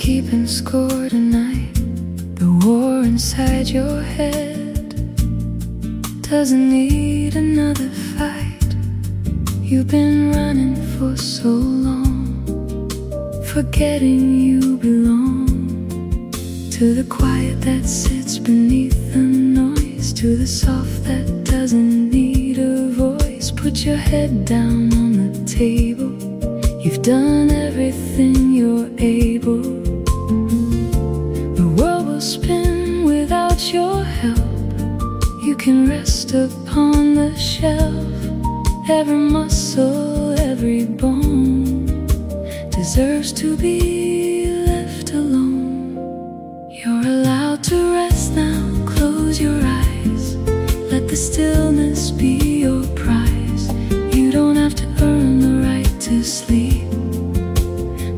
keeping score tonight. The war inside your head doesn't need another fight. You've been running for so long, forgetting you belong to the quiet that sits beneath the noise, to the soft that doesn't need a voice. Put your head down on the table. You've done everything you're able. The world will spin without your help. You can rest upon the shelf. Every muscle, every bone deserves to be left alone. You're allowed to rest now. Close your eyes. Let the stillness be your prize. You don't have to earn the right to sleep.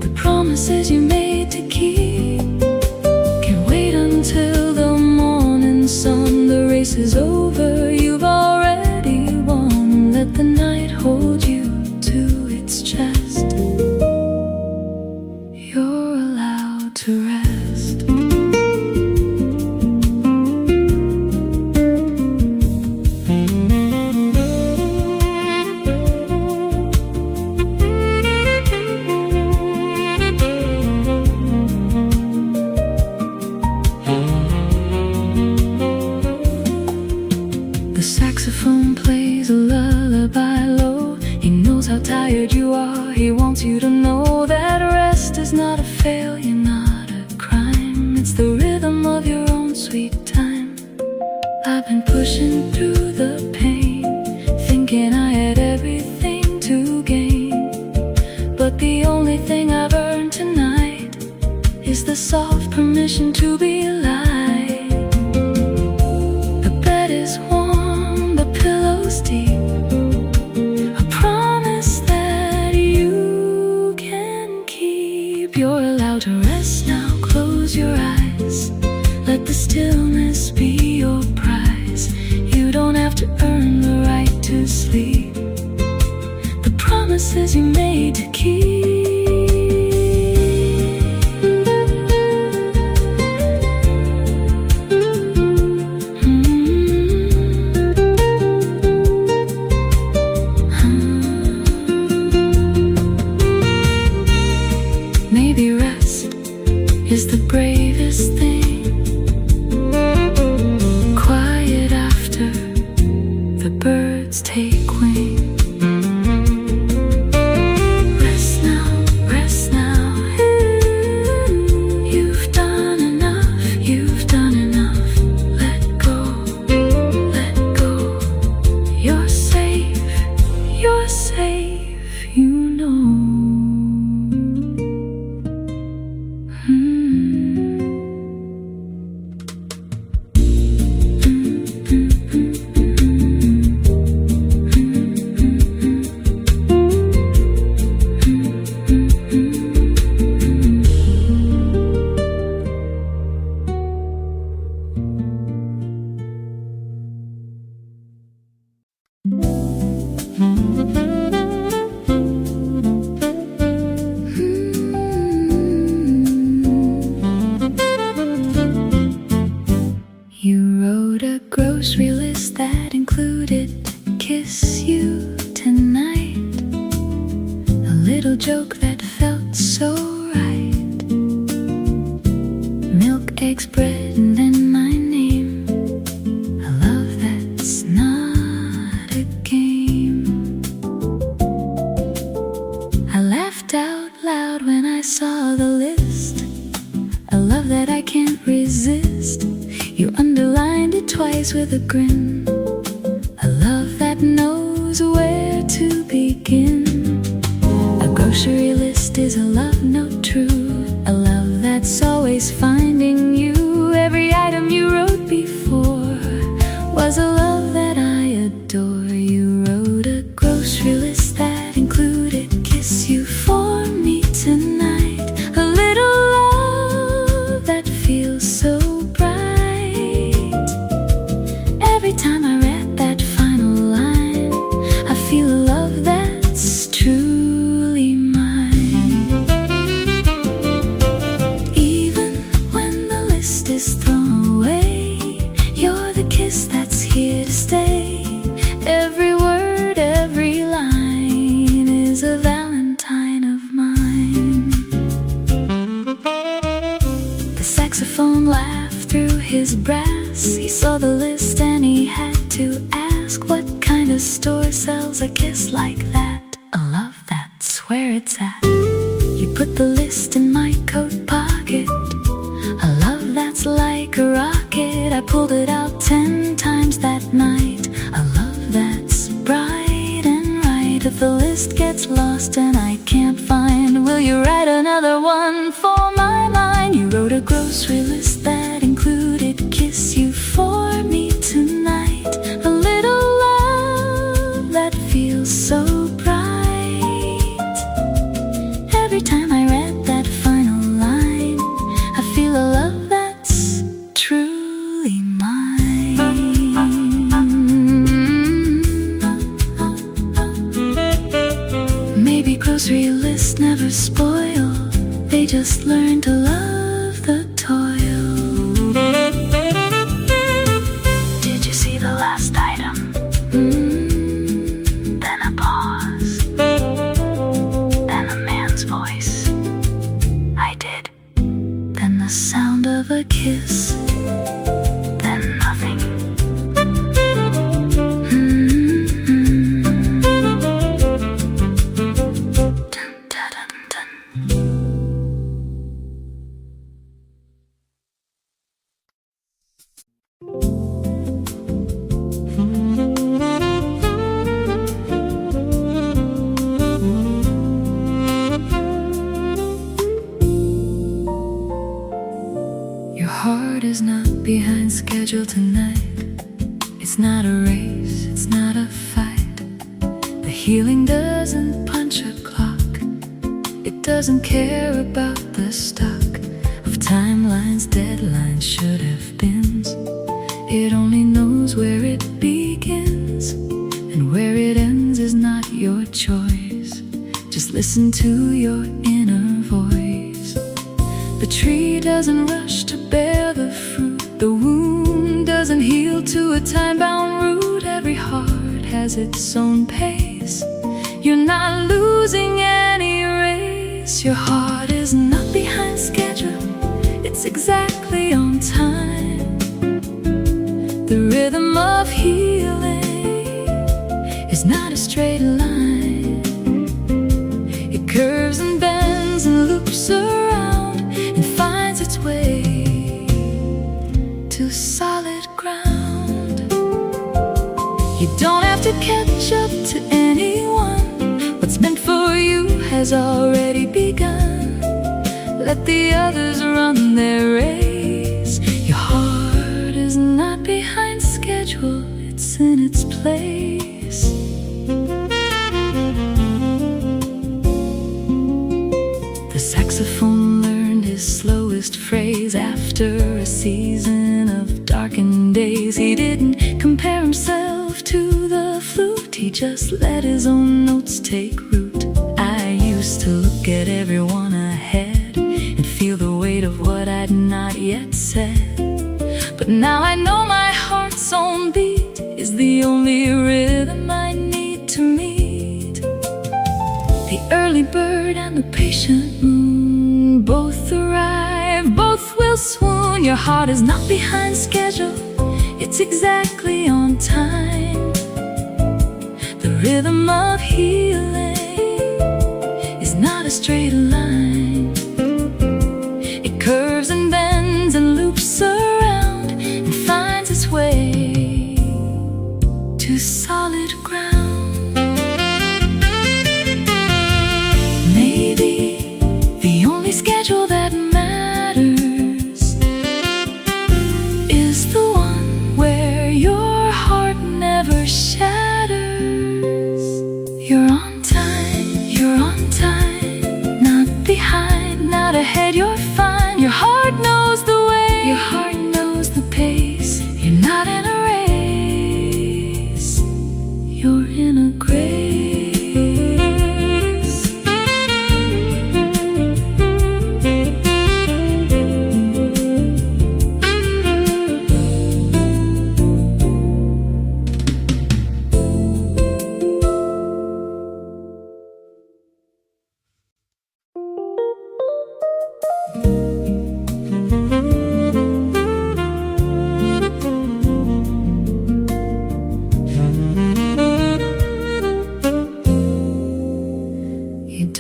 The promises you made to keep can't wait until the morning sun. The race is over, you've already won. Let the night hold you to its chest. You're allowed to rest. The saxophone plays a lullaby low. He knows how tired you are. He wants you to know that rest is not a failure, not a crime. It's the rhythm of your own sweet time. I've been pushing through the pain, thinking I had everything to gain. But the only thing I've earned tonight is the soft permission to be light. The bed is warm, the pillow's deep, a promise that you can keep. You're allowed to rest now. Close your eyes. Let the stillness be your prize. You don't have to earn the right to sleep. The promises you made to keep. Maybe rest is the bravest thing. Quiet after the birds take wing. Rest now, rest now. You've done enough, you've done enough. Let go, let go. You're safe, you know. You wrote a grocery list that included kiss you tonight, a little joke that felt so right. Milk, eggs, bread, and then my name. A love that's not a game. I laughed out loud when I saw the list, a love that I can't resist. You underlined it twice with a grin, a love that knows where to begin. A grocery list is a love note true, a love that's always finding you. Every item you wrote before was a love that I adore. You wrote a grocery list that included kiss you for me tonight, a little love that feels so every time I read that final line. I feel a love that's truly mine. his brass. He saw the list and he had to ask, what kind of store sells a kiss like that? A love, that's where it's at. You put the list in my coat pocket. A love that's like a rocket. I pulled it out 10 times that night. A love that's bright and right. If the list gets lost and I can't find, will you write another one for my mind? You wrote a grocery list that included kiss you for me tonight. A little love that feels so bright. Every time I read that final line, I feel a love that's truly mine. Maybe grocery lists never spoil, they just learn to love the toil. Did you see the last item? Then a pause, then a man's voice. I did. Then the sound of a kiss. Then nothing. Dun, dun, dun, dun. Your heart is not behind schedule tonight. It's not a race, it's not a fight. The healing doesn't punch a clock. It doesn't care about the stock of timelines, deadlines, should have beens. It only knows where it begins, and where it ends is not your choice. Just listen to your inner voice. The tree doesn't rush to bear the fruit. The wound doesn't heal to a time-bound root. Every heart has its own pace. You're not losing any race. Your heart is not behind schedule, it's exactly on time. The rhythm of healing is not a straight line. It curves and bends and loops around and finds its way to solid ground. You don't have to catch up to anyone. What's meant for you has already begun. Let the others run their race. Your heart is not behind schedule, it's in its place. The saxophone learned his slowest phrase after a season of darkened days. He didn't compare himself to the flute, he just let his own notes take root. I used to look at everyone ahead and feel the weight of what I'd not yet said. But now I know my heart's own beat is the only rhythm I need to meet. The early bird and the patient moon both arrive, both will swoon. Your heart is not behind schedule, it's exactly on time. The rhythm of healing is not a straight line. It curves and bends and loops around and finds its way to solid ground. Maybe the only schedule that matters is the one where your heart never shatters. You're on time, not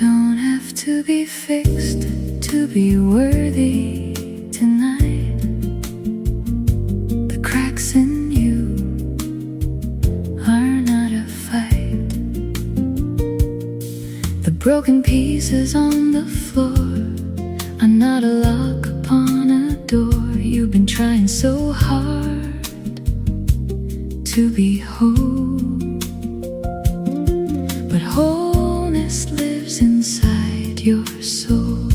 don't have to be fixed to be worthy tonight. The cracks in you are not a fight. The broken pieces on the floor are not a lock upon a door. You've been trying so hard to be whole, but wholeness lives inside your soul,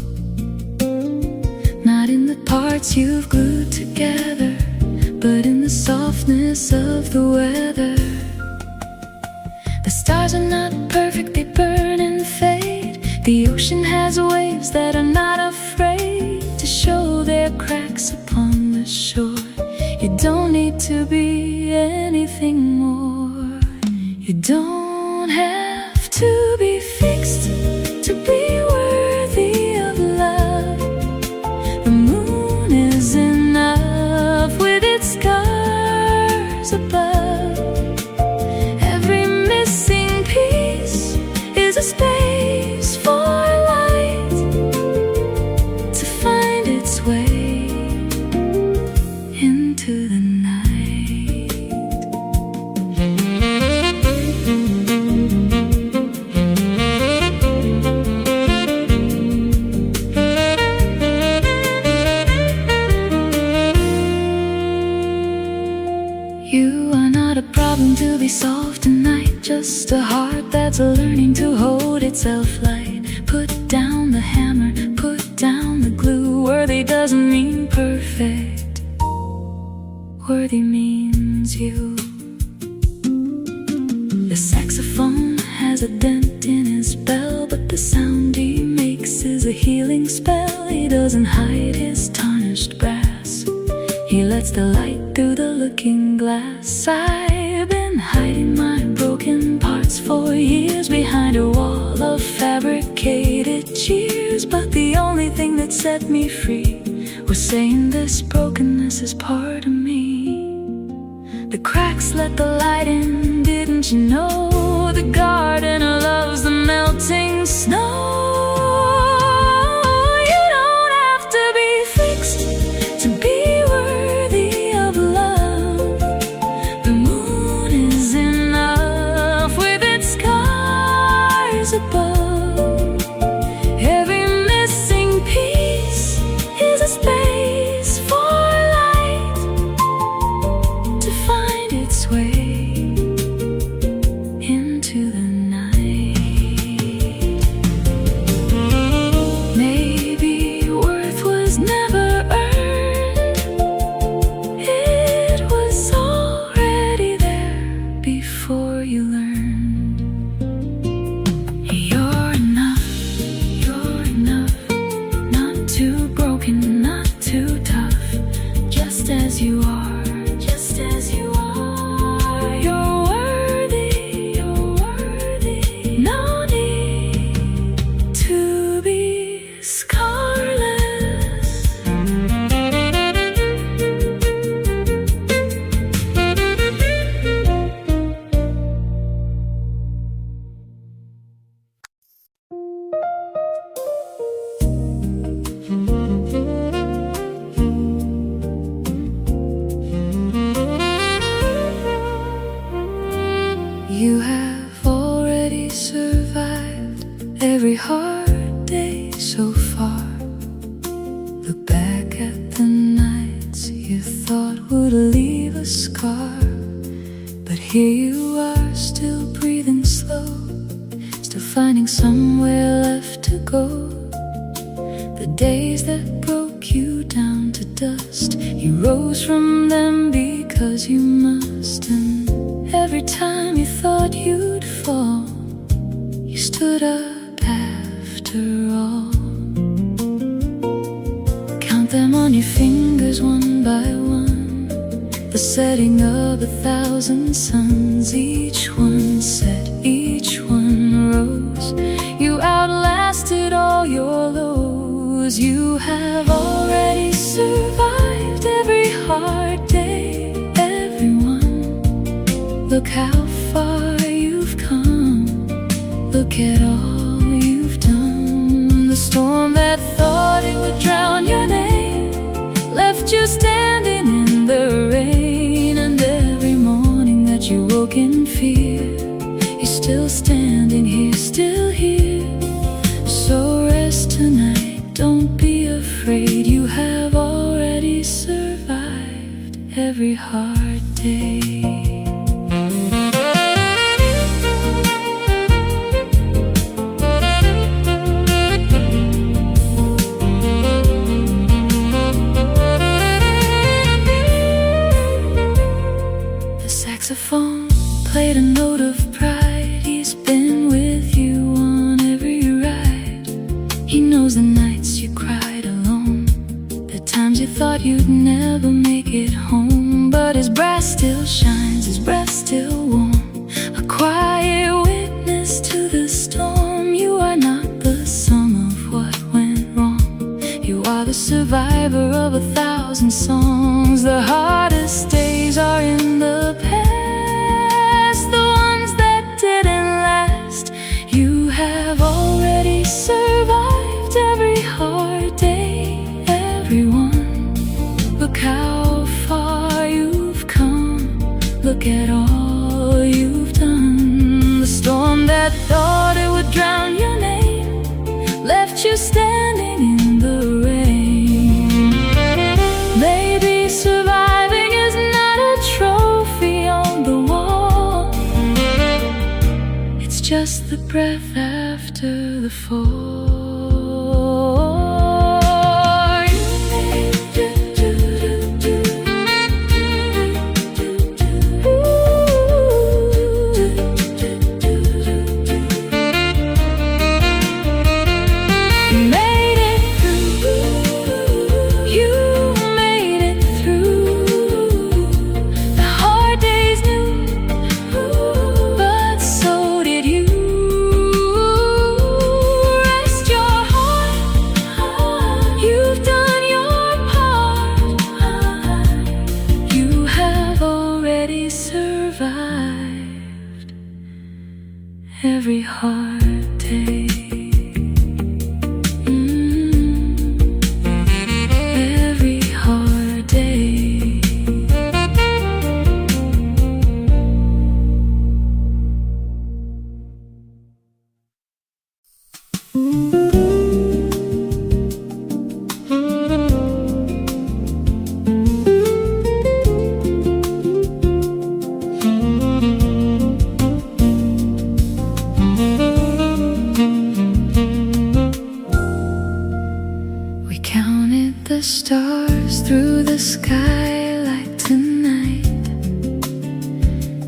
not in the parts you've glued together, but in the softness of the weather. The stars are not perfect, they burn and fade. The ocean has waves that are not afraid to show their cracks upon the shore. You don't need to be anything more. You don't have to be fixed to be worthy of love. The moon is enough with its scars above. Every missing piece is a space for light to find its way into the night. You are not a problem to be solved tonight, just a heart that's learning to hold itself light. Put down the hammer, put down the glue. Worthy doesn't mean perfect. Worthy means you. The saxophone has a dent in his bell, but the sound he makes is a healing spell. He doesn't hide his tarnished brass, he lets the light through the looking glass. I've been hiding my broken parts for years behind a wall of fabricated cheers, but the only thing that set me free was saying this brokenness is part of me. The cracks let the light in, didn't you know? The gardener loves the melting snow. You don't have to be fixed to be worthy of love. The moon is enough with its scars above. Every missing piece is a space for light to find its way into the night. Maybe worth was never earned, it was already there before you learned. You're enough, not too broken, not too tough, just as you are, just as you are. You're worthy, no need to be scarless. You have already survived every hard day so far. Look back at the nights you thought would leave a scar, but here you are, still breathing slow, still finding somewhere left to go. The days that broke you down to dust, you rose from them because you must. And every time you thought you'd fall, you stood up after all. Count them on your fingers one by one, the setting of 1,000 suns. Each one set, each one rose. You outlasted all your lows. You have already survived every hard day, everyone. Look how far you've come, look at all you've done. unspoken fear. You're still standing here, still here. So rest tonight, don't be afraid. You have already survived every hard day. Saxophone played a note of pride. He's been with you on every ride. He knows the nights you cried alone, the times you thought you'd never make it home. But his brass still shines, his breath still warm, a quiet witness to the storm. You are not the sum of what went wrong. You are the survivor of 1,000 songs. The hardest days are in the past, have already survived every hard day. Everyone, look how far you've come. Look at all you've done. The storm that thought it would drown your name left you standing in the rain. Maybe surviving is not a trophy on the wall, it's just the breath after the fall. Every hard day. Every hard day. The stars through the skylight tonight.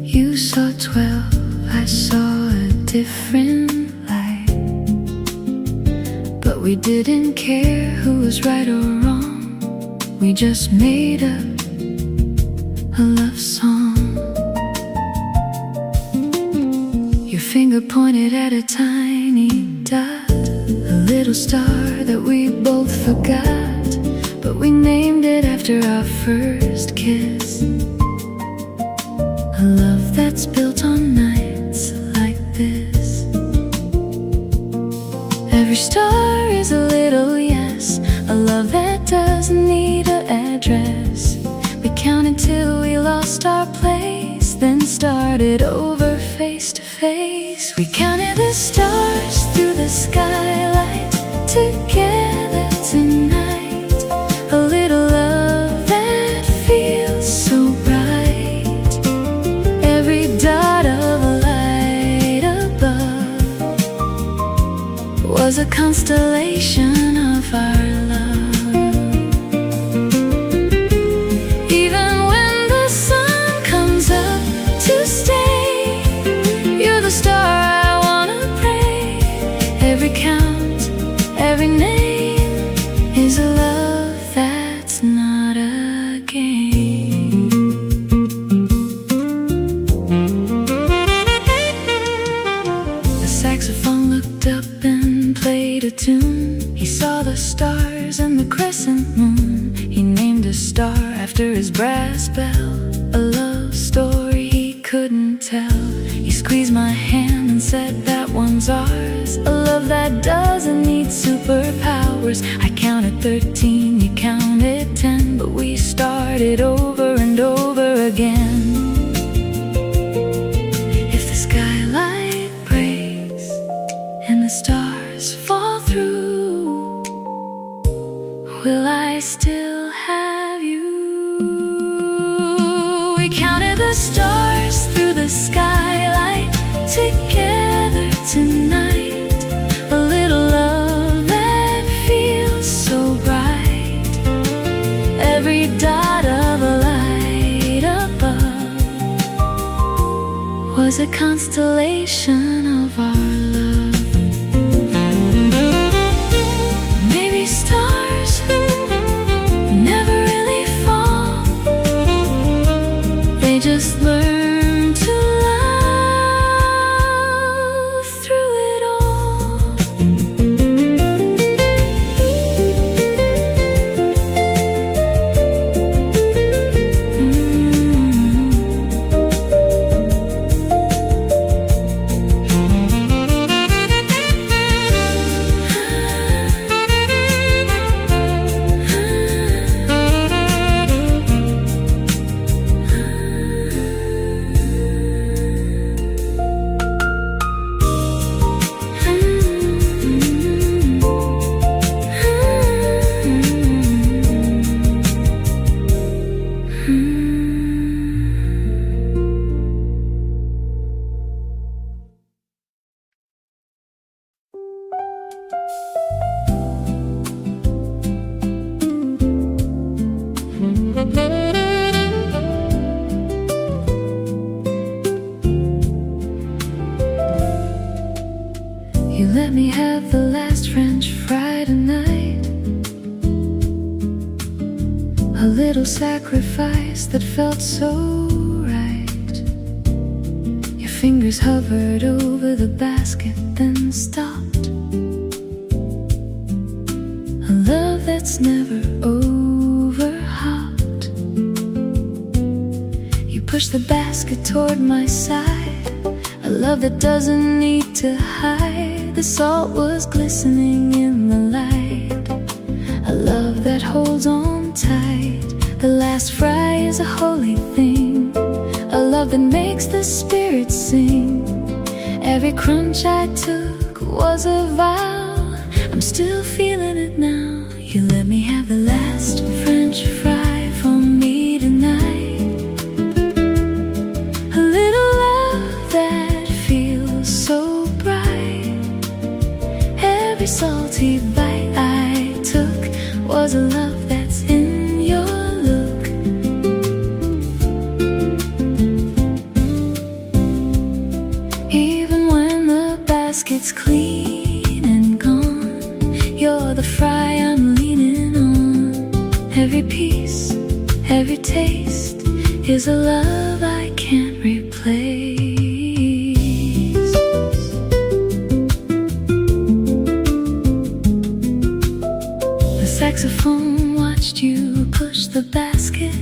You saw 12, I saw a different light. But we didn't care who was right or wrong. We just made up a love song. Your finger pointed at a tiny dot, a little star that we both forgot. But we named it after our first kiss. A love that's built on nights like this. Every star is a little yes, a love that doesn't need an address. We counted till we lost our place, then started over face to face. We counted the stars through the skylight together tonight. A little love that feels so bright. Every dot of a light above was a constellation of our love. Even when the sun comes up to stay, you're the star I wanna pray. Every count, every name is a love that's not a game. The saxophone looked up and played a tune. He saw the stars and the crescent moon. He named a star after his brass bell, a love story he couldn't tell. He squeezed my hand and said that one's ours, a love that doesn't need superpowers. I counted 13, you counted 10, but we started over and over again. Will I still have you? We counted the stars through the skylight together tonight. A little love that feels so bright. Every dot of a light above was a constellation of our love. Maybe stars never really fall. They just learn to love through it all. You let me have the last French fry tonight. A little sacrifice that felt so right. Your fingers hovered over the basket, then stopped. A love that's never over hot. You pushed the basket toward my side. A love that doesn't need to hide. The salt was glistening in the light. A love that holds on tight. The last fry is a holy thing. A love that makes the spirit sing. Every crunch I took was a vow. I'm still feeling it now. You let me have the last French fry from me tonight. A little love that feels so bright. Every salty bite I took was a love that's in your look. Even when the basket's clean and gone, you're the fry I'm leaning on. Every piece, every taste is a love I can't replace. The saxophone watched you push the basket.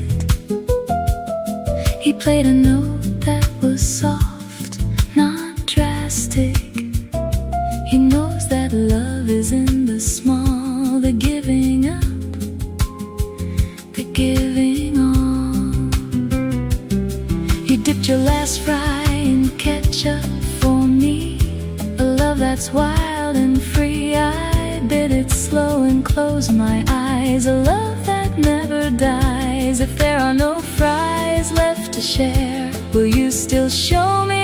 He played a note that was soft, not drastic. He knows that love is in the small, the giving up, the giving all. You dipped your last fry in ketchup for me. A love that's wild and free. I bit it slow and closed my eyes. A love that never dies. If there are no fries left to share, will you still show me